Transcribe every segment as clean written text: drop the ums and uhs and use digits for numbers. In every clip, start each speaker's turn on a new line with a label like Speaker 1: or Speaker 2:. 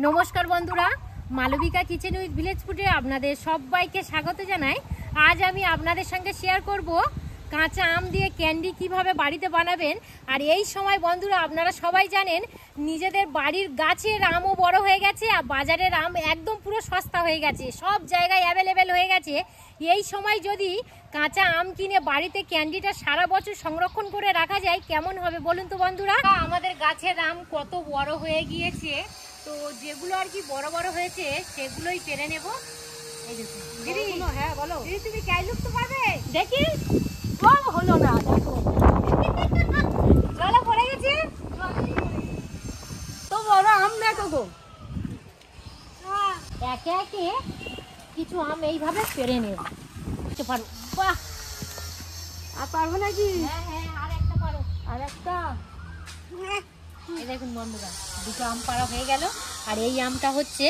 Speaker 1: নমস্কার বন্ধুরা, Malavika kitchen with village ফুডে আপনাদের সবাইকে স্বাগত জানাই। আজ আমি আপনাদের সঙ্গে শেয়ার করব কাঁচা আম দিয়ে ক্যান্ডি কিভাবে বাড়িতে বানাবেন। আর এই সময় বন্ধুরা আপনারা সবাই জানেন নিজেদের বাড়ির গাছের আমও বড় হয়ে গেছে আর বাজারের আম একদম পুরো সস্তা হয়ে গেছে, সব জায়গায় অ্যাভেলেবেল হয়ে গেছে। এই সময় যদি কাঁচা আম কিনে বাড়িতে ক্যান্ডিটা সারা বছর সংরক্ষণ করে রাখা যায় কেমন হবে বলুন তো বন্ধুরা। আমাদের গাছের আম কত বড় হয়ে গিয়েছে, তো যেগুলো আর কি বড় বড় হয়েছে সেগুলোই পেরে নেব। এই দেখুন দিদি, হ্যাঁ বলো দিদি, তুমি ক্যাই লুকতে পারবে? দেখি হলো না, দেখো জলে পড়ে গেছে তো বড় আম দেখো গো। একে একে কিছু আম এইভাবে পেরে নেব। বাহ, আর পারবো নাকি? হ্যাঁ হ্যাঁ, আর একটা পারো, আর একটা। এই দেখুন বন্ধুরা, দুটো আম পাড়া হয়ে গেল। আর এই আমটা হচ্ছে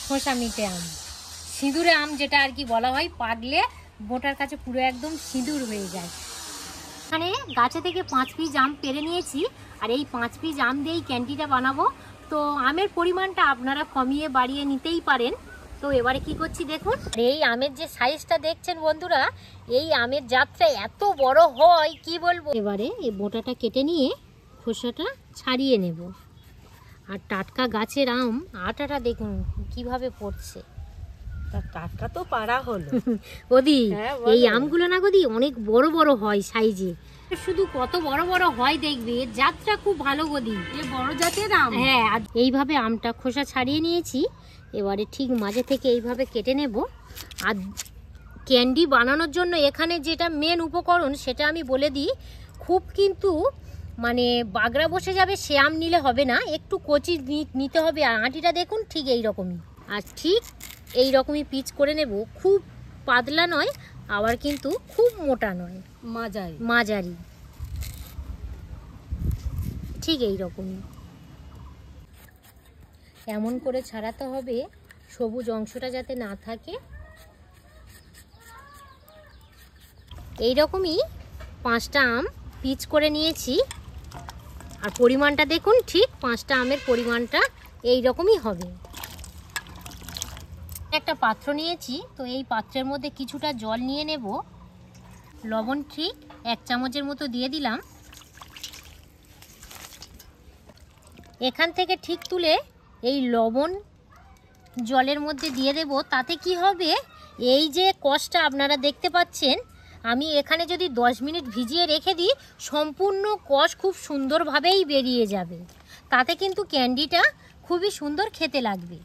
Speaker 1: খোসা মিটে আম, সিঁদুরে আম যেটা আর কি বলা হয়, পাকলে বোটার কাছে পুরো একদম সিঁদুর হয়ে যায়। এখানে গাছে থেকে 5 পিস আম পেরে নিয়েছি, আর এই 5 পিস আম দিয়েই ক্যান্ডিটা বানাবো। তো আমের পরিমাণটা আপনারা কমিয়ে বাড়িয়ে নিতেই পারেন। তো এবারে কি করছি দেখুন, এই আমের যে সাইজটা দেখছেন বন্ধুরা, এই আমের জাতটা এত বড় হয় কি বলবো। এবারে এই বোটাটা কেটে নিয়ে খোসাটা ছাড়িয়ে নেব। আর টাটকা গাছের আম আটাটা দেখুন কিভাবে পড়ছে।
Speaker 2: টাটকা তো পাড়া হলো
Speaker 1: ওদি, এই আমগুলো না গদি অনেক বড় বড় হয় সাইজে, শুধু কত বড় বড় হয় দেখবে, জাতটা খুব ভালো গদি,
Speaker 2: বড় জাতের আম।
Speaker 1: হ্যাঁ, এইভাবে আমটা খোসা ছাড়িয়ে নিয়েছি। এবারে ঠিক মাঝে থেকে এইভাবে কেটে নেব। আর ক্যান্ডি বানানোর জন্য এখানে যেটা মেন উপকরণ সেটা আমি বলে দিই, খুব কিন্তু মানে বাগড়া বসে যাবে সে আম নিলে হবে না, একটু কচি নিতে হবে। আর আঁটিটা দেখুন ঠিক এই রকমই, আর ঠিক এই রকমই পিচ করে নেব। খুব পাতলা নয়, আবার কিন্তু খুব মোটা নয়,
Speaker 2: মাঝারি
Speaker 1: মাঝারি, ঠিক এই রকমই। এমন করে ছাড়াতে হবে সবুজ অংশটা যাতে না থাকে। এই রকমই 5টা আম পিচ করে নিয়েছি। আর পরিমাণটা দেখুন, ঠিক 5টা আমের পরিমাণটা এই রকমই হবে। একটা পাত্র নিয়েছি, তো এই পাত্রের মধ্যে কিছুটা জল নিয়ে নেব। লবণ ঠিক 1 চামচের মতো দিয়ে দিলাম। এখান থেকে ঠিক তুলে এই লবণ জলের মধ্যে দিয়ে দেব। তাতে কি হবে, এই যে কষটা আপনারা দেখতে পাচ্ছেন, আমি এখানে যদি 10 মিনিট ভিজিয়ে রেখে দিই সম্পূর্ণ কষ খুব সুন্দরভাবেই বেরিয়ে যাবে। তাতে কিন্তু ক্যান্ডিটা খুবই সুন্দর খেতে লাগবে।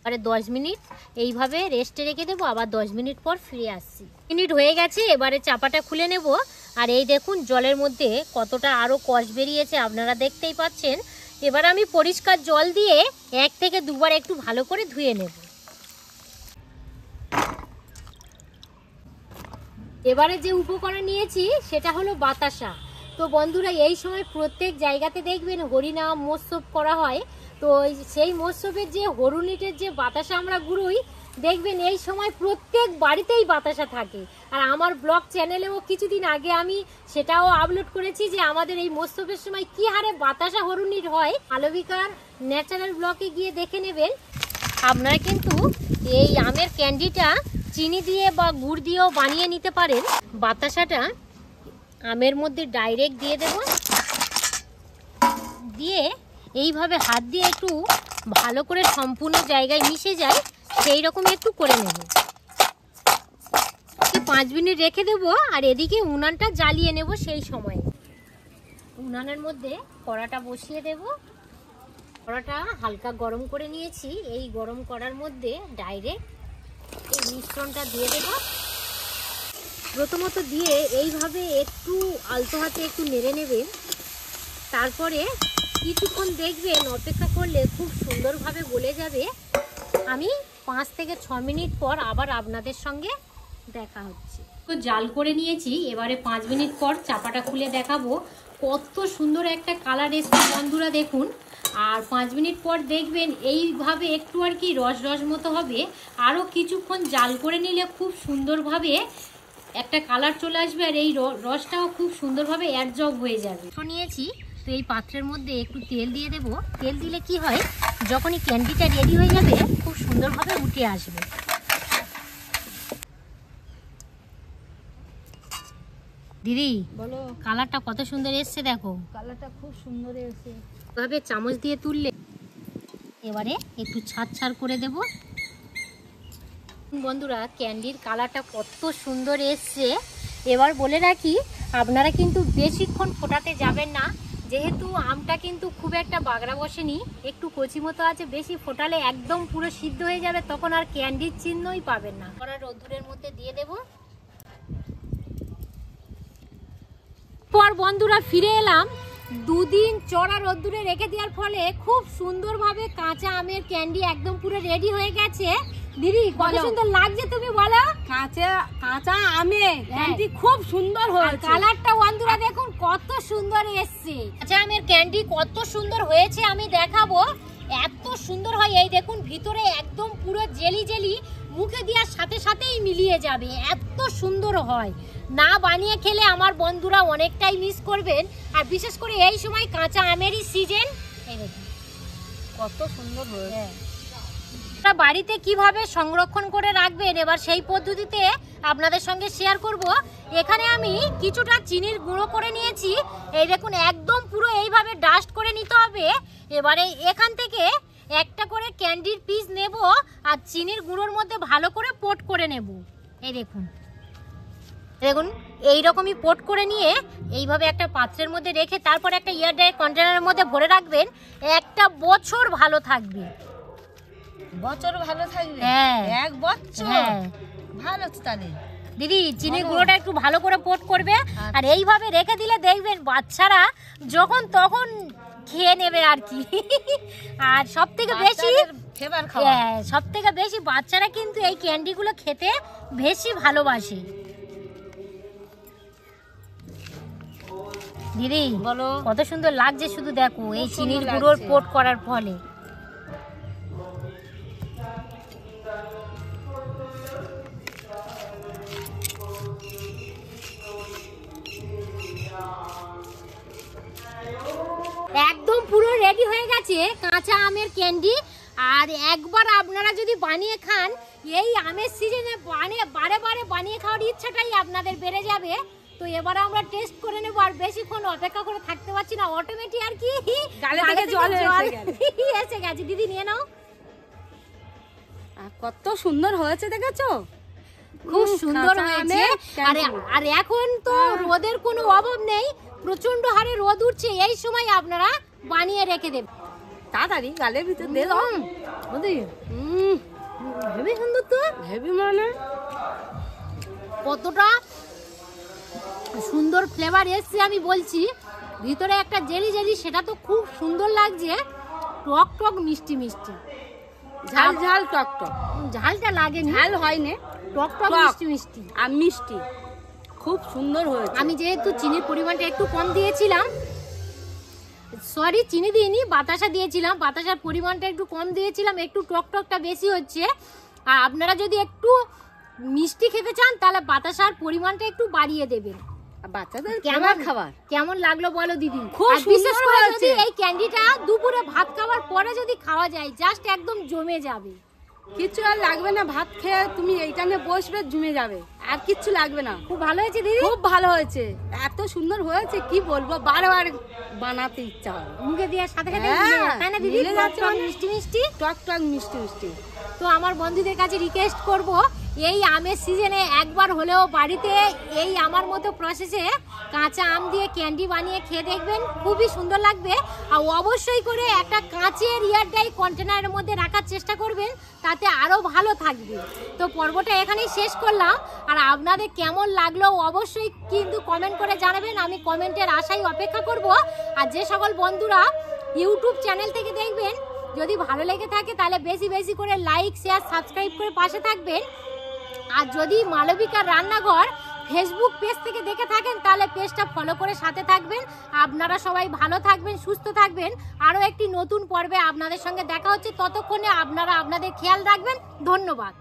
Speaker 1: আর 10 মিনিট এইভাবে রেস্টে রেখে দেবো, আবার 10 মিনিট পর ফিরে আসছি। মিনিট হয়ে গেছে, এবারে চাপাটা খুলে নেব। আর এই দেখুন জলের মধ্যে কতটা আরও কষ বেরিয়েছে আপনারা দেখতেই পাচ্ছেন। এবার আমি পরিষ্কার জল দিয়ে 1 থেকে 2 বার একটু ভালো করে ধুয়ে নেব। এবারে যে উপকরণ নিয়েছি সেটা হলো বাতাসা। তো বন্ধুরা এই সময় প্রত্যেক জায়গাতে দেখবেন হরিনাম মৎস্যব করা হয়। তো সেই মৎস্যবের যে হরুলিটের যে বাতাসা আমরা গুঁড়োই, দেখবেন এই সময় প্রত্যেক বাড়িতেই বাতাসা থাকে। আর আমার ব্লগ চ্যানেলেও কিছুদিন আগে আমি সেটাও আপলোড করেছি যে আমাদের এই মৎস্যবের সময় কি হারে বাতাসা হরুলিট হয়। মালবিকার ন্যাচারাল ব্লগে গিয়ে দেখে নেবেন। আপনারা কিন্তু এই আমের ক্যান্ডিটা চিনি দিয়ে বা গুড় দিয়েও বানিয়ে নিতে পারেন। বাতাসাটা আমের মধ্যে ডাইরেক্ট দিয়ে দেব, দিয়ে এইভাবে হাত দিয়ে একটু ভালো করে সম্পূর্ণ জায়গায় মিশে যায় সেই রকম একটু করে নেব। 5 মিনিট রেখে দেবো। আর এদিকে উনানটা জ্বালিয়ে নেব। সেই সময় উনানের মধ্যে কড়াটা বসিয়ে দেব। কড়াটা হালকা গরম করে নিয়েছি। এই গরম করার মধ্যে ডাইরেক্ট এই মিশ্রণটা দিয়ে দেব। প্রথমত দিয়ে এইভাবে একটু আলতো হাতে একটু নেড়ে নেবেন। তারপরে কিছুক্ষণ দেখবেন অপেক্ষা করলে খুব সুন্দরভাবে গলে যাবে। আমি 5 থেকে 6 মিনিট পর আবার আপনাদের সঙ্গে দেখা হচ্ছে। তো জাল করে নিয়েছি, এবারে 5 মিনিট পর চাপাটা খুলে দেখাবো। কত সুন্দর একটা কালার এসছে বন্ধুরা দেখুন। আর 5 মিনিট পর দেখবেন এইভাবে একটু আর কি রস রস মতো হবে। আরও কিছুক্ষণ জাল করে নিলে খুব সুন্দরভাবে একটা কালার চলে আসবে, আর এই রসটাও খুব সুন্দরভাবে অ্যাডজর্ব হয়ে যাবে। নিয়েছি তো এই পাত্রের মধ্যে একটু তেল দিয়ে দেব। তেল দিলে কি হয়, যখনই ক্যান্ডিটা রেডি হয়ে যাবে খুব সুন্দরভাবে উঠে আসবে। দিদি
Speaker 2: বলো,
Speaker 1: কালারটা কত সুন্দর এসছে দেখো।
Speaker 2: কালারটা খুব সুন্দর এসেছে।
Speaker 1: এভাবে চামচ দিয়ে তুললে এবারে একটু ছাড় করে দেব। বন্ধুরা, ক্যান্ডির কালারটা কত সুন্দর এসছে। এবার বলে রাখি, আপনারা কিন্তু বেশিক্ষণ ফোটাতে যাবেন না, যেহেতু আমটা কিন্তু খুব একটা বাগড়া বসেনি, একটু কচি মতো আছে। বেশি ফোটালে একদম পুরো সিদ্ধ হয়ে যাবে, তখন আর ক্যান্ডির চিহ্নই পাবেন না। আমরা রোদ্দুরের মধ্যে দিয়ে দেব। পর বন্ধুরা ফিরে এলাম। দুদিন চড়া রোদ্দুরে রেখে দেওয়ার ফলে খুব সুন্দরভাবে কাঁচা আমের ক্যান্ডি একদম পুরো রেডি হয়ে গেছে। দিদি কত সুন্দর লাগছে, তুমি বলো।
Speaker 2: কাঁচা আমে ক্যান্ডি খুব সুন্দর হয়েছে।
Speaker 1: কালারটা বন্ধুরা দেখুন কত সুন্দর এসছে। কাঁচা আমের ক্যান্ডি কত সুন্দর হয়েছে আমি দেখাবো। এত সুন্দর হয়, এই দেখুন ভিতরে একদম পুরো জেলি জেলি, মুখে দেওয়ার সাথে সাথেই মিলিয়ে যাবে, এত সুন্দর হয়। না বানিয়ে খেলে আমার বন্ধুরা অনেকটাই মিস করবেন। আর বিশেষ করে এই সময় কাঁচা আমেরই সিজন। এই দেখুন
Speaker 2: কত সুন্দর হয়েছে।
Speaker 1: বাড়িতে কিভাবে সংরক্ষণ করে রাখবেন, এবার সেই পদ্ধতিতে আপনাদের সঙ্গে শেয়ার করব। এখানে আমি কিছুটা চিনির গুঁড়ো করে নিয়েছি। এই দেখুন একদম পুরো এইভাবে ডাস্ট করে নিতে হবে। এবারে এখান থেকে একটা করে ক্যান্ডির পিস নেব আর চিনির গুঁড়োর মধ্যে ভালো করে পোট করে নেব। এই দেখুন দেখুন এইরকমই পোট করে নিয়ে এইভাবে একটা পাত্রের মধ্যে রেখে তারপর একটা এয়ারটাইট কন্টেনারের মধ্যে ভরে রাখবেন। একটা বছর ভালো থাকবে।
Speaker 2: বছর ভালো থাকবে?
Speaker 1: হ্যাঁ,
Speaker 2: 1 বছর।
Speaker 1: হ্যাঁ,
Speaker 2: ভালো তাহলে
Speaker 1: দিদি চিনির গুঁড়োটা একটু ভালো করে পোট করবে। আর এইভাবে রেখে দিলে দেখবেন বাচ্চারা যখন তখন খেয়ে নেবে আর কি। আর সব থেকে বেশি বাচ্চারা কিন্তু এই ক্যান্ডিগুলো খেতে বেশি ভালোবাসে। দিদি
Speaker 2: বলো,
Speaker 1: কত সুন্দর লাগছে শুধু দেখো এই চিনির গুঁড়োর পোট করার ফলে। একদম পুরো রেডি হয়ে গেছে কাঁচা আমের ক্যান্ডি। আর একবার আপনারা যদি বানিয়ে খান, এই আমের সিজনে বারে বারে বানিয়ে খাওয়ার ইচ্ছাটাই আপনাদের বেড়ে যাবে। তো এবার আমরা টেস্ট করে নেবো। আর বেশিক্ষণ অপেক্ষা করে থাকতে পারছি না, অটোমেটিক আর কি
Speaker 2: গালে থেকে জল
Speaker 1: এসে গেছে। দিদি নিয়ে নাও।
Speaker 2: কত সুন্দর হয়েছে দেখেছো?
Speaker 1: খুব সুন্দর হয়েছে। আর এখন তো রোদের কোনো অভাব নেই, প্রচন্ড হারে রোদ উঠছে। এই সময় আপনারা বানিয়ে রেখে দেবেন।
Speaker 2: তাড়াতাড়ি গালের ভিতর দিয়ে দাও।
Speaker 1: হেবি সুন্দর তো।
Speaker 2: হেভি মানে
Speaker 1: কতটা সুন্দর ফ্লেভার এসছে আমি বলছি। ভিতরে একটা জেলি জেলি, সেটা তো খুব সুন্দর লাগছে। টক টক মিষ্টি মিষ্টি,
Speaker 2: ঝাল ঝাল টক টক।
Speaker 1: ঝালটা লাগে,
Speaker 2: ঝাল হয়নি,
Speaker 1: টক টক মিষ্টি মিষ্টি
Speaker 2: আর মিষ্টি খুব সুন্দর হয়েছে।
Speaker 1: আমি যেহেতু চিনির পরিমাণটা একটু কম দিয়েছিলাম, সরি চিনি দিইনি, বাতাসা দিয়েছিলাম, বাতাসার পরিমাণটা একটু কম দিয়েছিলাম, একটু টক টকটা বেশি হচ্ছে। আর আপনারা যদি একটু মিষ্টি খেতে চান তাহলে বাতাসার পরিমাণটা একটু বাড়িয়ে দেবেন।
Speaker 2: বাচ্চাদের
Speaker 1: খাবার কেমন লাগলো বলো দিদি?
Speaker 2: খুব
Speaker 1: বিশেষ
Speaker 2: সুন্দর
Speaker 1: করে
Speaker 2: হয়েছে।
Speaker 1: যদি এই ক্যান্ডিটা দুপুরে ভাত খাওয়ার পরে যদি খাওয়া যায়, জাস্ট একদম জমে যাবে।
Speaker 2: কিচ্ছু আর লাগবে না, ভাত খেয়ে তুমি এইটা নিয়ে বসবে, জমে যাবে, আর কিচ্ছু লাগবে না।
Speaker 1: খুব ভালো হয়েছে দিদি,
Speaker 2: খুব ভালো হয়েছে, এত সুন্দর হয়েছে কি বলবো, বারবার বানাতে ইচ্ছা হয়।
Speaker 1: মুখে দেওয়ার সাথে সাথে
Speaker 2: হ্যাঁ,
Speaker 1: তাই না দিদি?
Speaker 2: মিলে যাচ্ছে
Speaker 1: টক টক
Speaker 2: মানে।
Speaker 1: মিষ্টি মিষ্টি,
Speaker 2: টক টক মিষ্টি মিষ্টি।
Speaker 1: তো আমার বন্ধুদের কাছে রিকোয়েস্ট করব, এই আমের সিজনে একবার হলেও বাড়িতে এই আমার মতো প্রসেসে কাঁচা আম দিয়ে ক্যান্ডি বানিয়ে খেয়ে দেখবেন, খুবই সুন্দর লাগবে। আর অবশ্যই করে একটা কাঁচের এয়ারটাইট কন্টেনারের মধ্যে রাখার চেষ্টা করবেন, তাতে আরও ভালো থাকবে। তো পর্বটা এখানেই শেষ করলাম। আর আপনাদের কেমন লাগলো অবশ্যই কিন্তু কমেন্ট করে জানাবেন, আমি কমেন্টের আশায় অপেক্ষা করব। আর যে সকল বন্ধুরা ইউটিউব চ্যানেল থেকে দেখবেন, যদি ভালো লেগে থাকে তাহলে বেশি বেশি করে লাইক শেয়ার সাবস্ক্রাইব করে পাশে থাকবেন। আর যদি মালবিকার রান্নাঘর ফেসবুক পেজ থেকে দেখে থাকেন তাহলে পেজটা ফলো করে সাথে থাকবেন। আপনারা সবাই ভালো থাকবেন, সুস্থ থাকবেন। আরও একটি নতুন পর্বে আপনাদের সঙ্গে দেখা হচ্ছে, ততক্ষণে আপনারা আপনাদের খেয়াল রাখবেন। ধন্যবাদ।